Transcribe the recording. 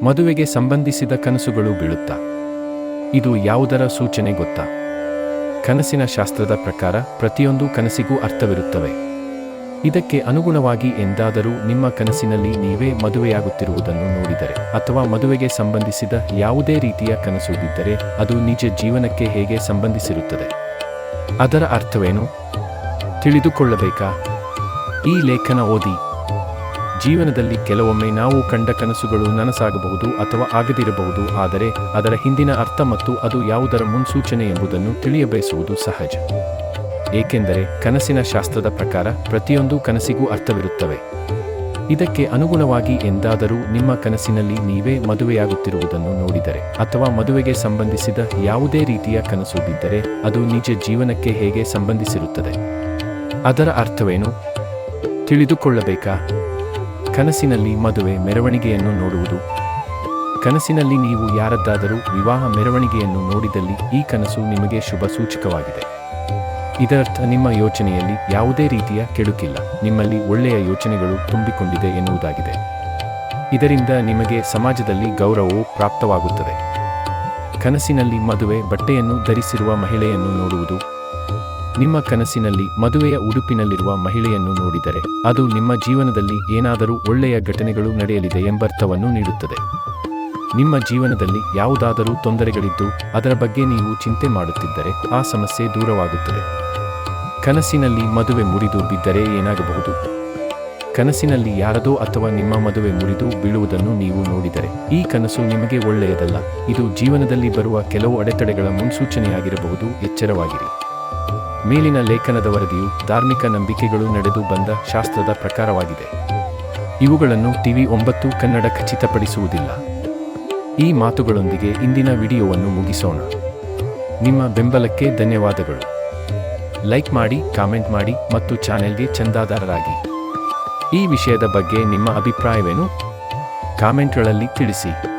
ಮದುವೆಗೆ ಸಂಬಂಧಿಸಿದ ಕನಸುಗಳು ಬೀಳುತ್ತಾ. ಇದು ಯಾವುದರ ಸೂಚನೆ ಗೊತ್ತಾ? ಕನಸಿನ ಶಾಸ್ತ್ರದ ಪ್ರಕಾರ ಪ್ರತಿಯೊಂದು ಕನಸಿಗೂ ಅರ್ಥವಿರುತ್ತವೆ. ಇದಕ್ಕೆ ಅನುಗುಣವಾಗಿ ಎಂದಾದರೂ ನಿಮ್ಮ ಕನಸಿನಲ್ಲಿ ನೀವೇ ಮದುವೆಯಾಗುತ್ತಿರುವುದನ್ನು ನೋಡಿದರೆ ಅಥವಾ ಮದುವೆಗೆ ಸಂಬಂಧಿಸಿದ ಯಾವುದೇ ರೀತಿಯ ಕನಸು ಬಿದ್ದರೆ ಅದು ನಿಜ ಜೀವನಕ್ಕೆ ಹೇಗೆ ಸಂಬಂಧಿಸಿರುತ್ತದೆ? ಅದರ ಅರ್ಥವೇನು? ತಿಳಿದುಕೊಳ್ಳಬೇಕಾ? ಈ ಲೇಖನ ಓದಿ. ಜೀವನದಲ್ಲಿ ಕೆಲವೊಮ್ಮೆ ನಾವು ಕಂಡ ಕನಸುಗಳು ನನಸಾಗಬಹುದು ಅಥವಾ ಆಗದಿರಬಹುದು, ಆದರೆ ಅದರ ಹಿಂದಿನ ಅರ್ಥ ಮತ್ತು ಅದು ಯಾವುದರ ಮುನ್ಸೂಚನೆ ಎಂಬುದನ್ನು ತಿಳಿಯಬಯಸುವುದು ಸಹಜ. ಏಕೆಂದರೆ ಕನಸಿನ ಶಾಸ್ತ್ರದ ಪ್ರಕಾರ ಪ್ರತಿಯೊಂದು ಕನಸಿಗೂ ಅರ್ಥವಿರುತ್ತವೆ. ಇದಕ್ಕೆ ಅನುಗುಣವಾಗಿ ಎಂದಾದರೂ ನಿಮ್ಮ ಕನಸಿನಲ್ಲಿ ನೀವೇ ಮದುವೆಯಾಗುತ್ತಿರುವುದನ್ನು ನೋಡಿದರೆ ಅಥವಾ ಮದುವೆಗೆ ಸಂಬಂಧಿಸಿದ ಯಾವುದೇ ರೀತಿಯ ಕನಸು ಬಿದ್ದರೆ ಅದು ನಿಜ ಜೀವನಕ್ಕೆ ಹೇಗೆ ಸಂಬಂಧಿಸಿರುತ್ತದೆ? ಅದರ ಅರ್ಥವೇನು? ತಿಳಿದುಕೊಳ್ಳಬೇಕಾ? ಕನಸಿನಲ್ಲಿ ಮದುವೆ ಮೆರವಣಿಗೆಯನ್ನು ನೋಡುವುದು. ಕನಸಿನಲ್ಲಿ ನೀವು ಯಾರದ್ದಾದರೂ ವಿವಾಹ ಮೆರವಣಿಗೆಯನ್ನು ನೋಡಿದಲ್ಲಿ ಈ ಕನಸು ನಿಮಗೆ ಶುಭ ಸೂಚಕವಾಗಿದೆ. ಇದರರ್ಥ ನಿಮ್ಮ ಯೋಚನೆಯಲ್ಲಿ ಯಾವುದೇ ರೀತಿಯ ಕೆಡುಕಿಲ್ಲ, ನಿಮ್ಮಲ್ಲಿ ಒಳ್ಳೆಯ ಯೋಚನೆಗಳು ತುಂಬಿಕೊಂಡಿದೆ ಎನ್ನುವುದಾಗಿದೆ. ಇದರಿಂದ ನಿಮಗೆ ಸಮಾಜದಲ್ಲಿ ಗೌರವವು ಪ್ರಾಪ್ತವಾಗುತ್ತದೆ. ಕನಸಿನಲ್ಲಿ ಮದುವೆ ಬಟ್ಟೆಯನ್ನು ಧರಿಸಿರುವ ಮಹಿಳೆಯನ್ನು ನೋಡುವುದು. ನಿಮ್ಮ ಕನಸಿನಲ್ಲಿ ಮದುವೆಯ ಉಡುಪಿನಲ್ಲಿರುವ ಮಹಿಳೆಯನ್ನು ನೋಡಿದರೆ ಅದು ನಿಮ್ಮ ಜೀವನದಲ್ಲಿ ಏನಾದರೂ ಒಳ್ಳೆಯ ಘಟನೆಗಳು ನಡೆಯಲಿದೆ ಎಂಬರ್ಥವನ್ನು ನೀಡುತ್ತದೆ. ನಿಮ್ಮ ಜೀವನದಲ್ಲಿ ಯಾವುದಾದರೂ ತೊಂದರೆಗಳಿದ್ದು ಅದರ ಬಗ್ಗೆ ನೀವು ಚಿಂತೆ ಮಾಡುತ್ತಿದ್ದರೆ ಆ ಸಮಸ್ಯೆ ದೂರವಾಗುತ್ತದೆ. ಕನಸಿನಲ್ಲಿ ಮದುವೆ ಮುರಿದು ಬಿದ್ದರೆ ಏನಾಗಬಹುದು? ಕನಸಿನಲ್ಲಿ ಯಾರದೋ ಅಥವಾ ನಿಮ್ಮ ಮದುವೆ ಮುರಿದು ಬೀಳುವುದನ್ನು ನೀವು ನೋಡಿದರೆ ಈ ಕನಸು ನಿಮಗೆ ಒಳ್ಳೆಯದಲ್ಲ. ಇದು ಜೀವನದಲ್ಲಿ ಬರುವ ಕೆಲವು ಅಡೆತಡೆಗಳ ಮುನ್ಸೂಚನೆಯಾಗಿರಬಹುದು. ಎಚ್ಚರವಾಗಿರಿ. ಮೇಲಿನ ಲೇಖನದ ವರದಿಯು ಧಾರ್ಮಿಕ ನಂಬಿಕೆಗಳು ನಡೆದು ಬಂದ ಶಾಸ್ತ್ರದ ಪ್ರಕಾರವಾಗಿದೆ. ಇವುಗಳನ್ನು TV9 ಕನ್ನಡ ಖಚಿತಪಡಿಸುವುದಿಲ್ಲ. ಈ ಮಾತುಗಳೊಂದಿಗೆ ಇಂದಿನ ವಿಡಿಯೋವನ್ನು ಮುಗಿಸೋಣ. ನಿಮ್ಮ ಬೆಂಬಲಕ್ಕೆ ಧನ್ಯವಾದಗಳು. ಲೈಕ್ ಮಾಡಿ, ಕಾಮೆಂಟ್ ಮಾಡಿ ಮತ್ತು ಚಾನೆಲ್ಗೆ ಚಂದಾದಾರರಾಗಿ. ಈ ವಿಷಯದ ಬಗ್ಗೆ ನಿಮ್ಮ ಅಭಿಪ್ರಾಯವೇನು? ಕಾಮೆಂಟ್ಗಳಲ್ಲಿ ತಿಳಿಸಿ.